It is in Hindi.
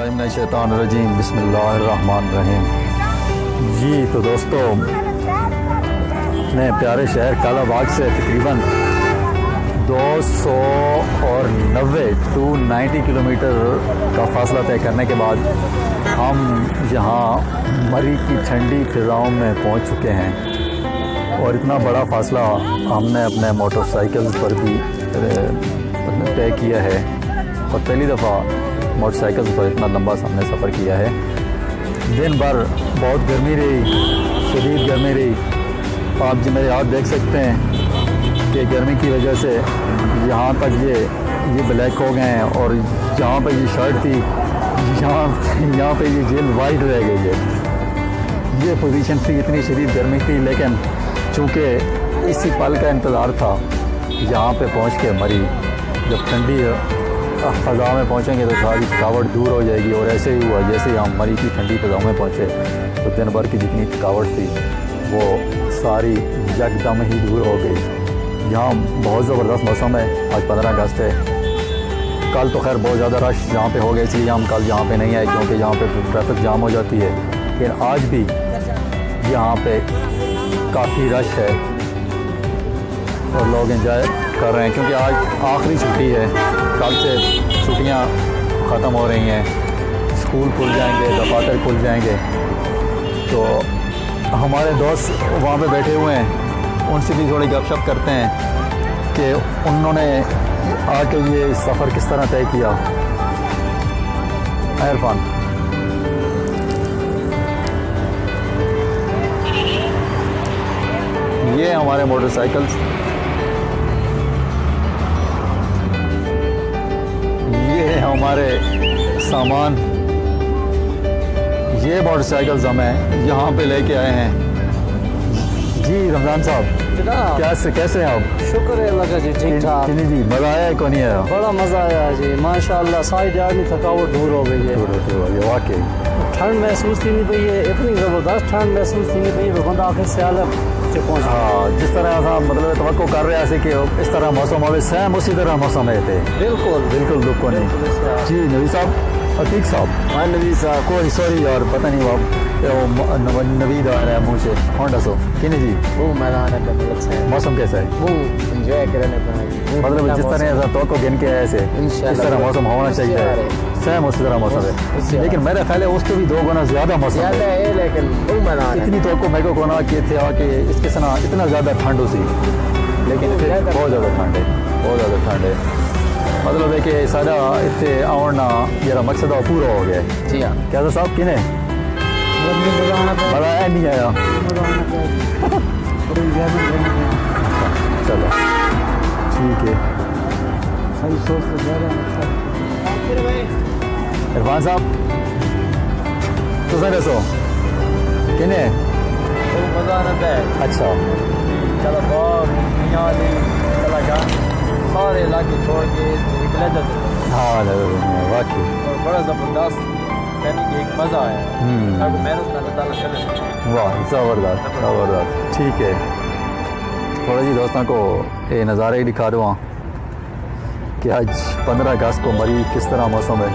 औज़ुबिल्लाहिमिनश्शैतानिर्रजीम बिस्मिल्लाहिर्रहमानिर्रहीम। जी तो दोस्तों, अपने प्यारे शहर कालाबाग से तकरीबन 290 किलोमीटर का फासला तय करने के बाद हम यहाँ मरी की ठंडी फिज़ाओं में पहुँच चुके हैं। और इतना बड़ा फासला हमने अपने मोटरसाइकिल पर भी तय किया है और पहली दफ़ा मोटरसाइकिल पर इतना लंबा हमने सफ़र किया है। दिन भर बहुत गर्मी रही, शदीद गर्मी रही। आप जी मेरे हाथ देख सकते हैं कि गर्मी की वजह से यहाँ तक ये ब्लैक हो गए हैं और जहाँ पर ये शर्ट थी यहाँ पे ये जेल वाइट रह गई है। ये पोजीशन थी, इतनी शदीद गर्मी थी, लेकिन चूँकि इसी पल का इंतज़ार था यहाँ पे पहुँच के मरी जब ठंडी फ़ज़ा में पहुँचेंगे तो सारी थकावट दूर हो जाएगी। और ऐसे ही हुआ, जैसे ही हम मरी की ठंडी फ़ज़ाओं में पहुँचे तो दिन भर की जितनी थकावट थी वो सारी यकदम ही दूर हो गई। यहाँ बहुत ज़बरदस्त मौसम है। आज 15 अगस्त है। कल तो खैर बहुत ज़्यादा रश यहाँ पे हो गया, इसलिए हम कल यहाँ पे नहीं आए क्योंकि यहाँ पे ट्रैफिक जाम हो जाती है। लेकिन आज भी यहाँ पे काफ़ी रश है और लोग एंजॉय कर रहे हैं क्योंकि आज आखिरी छुट्टी है। कल से छुट्टियाँ ख़त्म हो रही हैं, स्कूल खुल जाएंगे, दफातर खुल जाएंगे। तो हमारे दोस्त वहाँ पे बैठे हुए हैं, उनसे भी थोड़ी गपशप करते हैं कि उन्होंने आके ये सफ़र किस तरह तय किया। इरफान, ये हमारे मोटरसाइकिल्स, ये हमारे सामान, ये मोटरसाइकिल्स हमें यहाँ पे लेके आए हैं। जी रमज़ान साहब, कैसे हैं आप? शुक्र है अल्लाह का जी, ठीक ठाक। जी मज़ा आया है, कौन नहीं आया? बड़ा मज़ा आया जी, माशाअल्लाह। सारी आदमी थकावट दूर हो गई है। वाकई ठंड महसूस थी नहीं पई है, इतनी ज़बरदस्त ठंड महसूस थी नहीं पई है, बंदा आखिर सियाल पहुँच। हाँ, जिस तरह मतलब तवक्को कर रहे हैं कि इस तरह मौसम हो, सेम उसी तरह मौसम है थे। बिल्कुल दुख नहीं। जी नबी साहब, अतीक साहब। हाँ नबी साहब, कोई सॉरी यार, पता नहीं आप नवीद आ रहा है मुँह से। होंडा सो कि नहीं जी? वो मैदान है, मौसम कैसा है? वो एंजॉय करने पर मतलब जिस तरह तो गिन के ऐसे इस तरह मौसम होना चाहिए, सेम उसी तरह मौसम है। लेकिन मेरा ख्याल है उसको भी 2 गुना ज़्यादा मौसम है। लेकिन वो मैदान इतनी तो मेरे को कोना किए थे कि इसके सना इतना ज़्यादा ठंड उसी, लेकिन बहुत ज़्यादा ठंड है, बहुत ज़्यादा ठंड है। मतलब है कि सारा इतने आवना मेरा मकसद पूरा हो गया। जी हाँ। क्या साहब किने मज़ा आया नहीं आया? चलो ठीक है। इरफान साहब तो सर दसो किने मज़ा आना है। अच्छा चलो सारे इलाके छोड़ के हाँ वाकई और बड़ा ज़बरदस्त, यानी कि एक मज़ा आया। मेहनत वाह ज़बरदस्त ज़बरदस्त। ठीक है, थोड़ा जी दोस्तों को ये नज़ारे ही दिखा दूँ कि आज 15 अगस्त को मरी किस तरह मौसम है।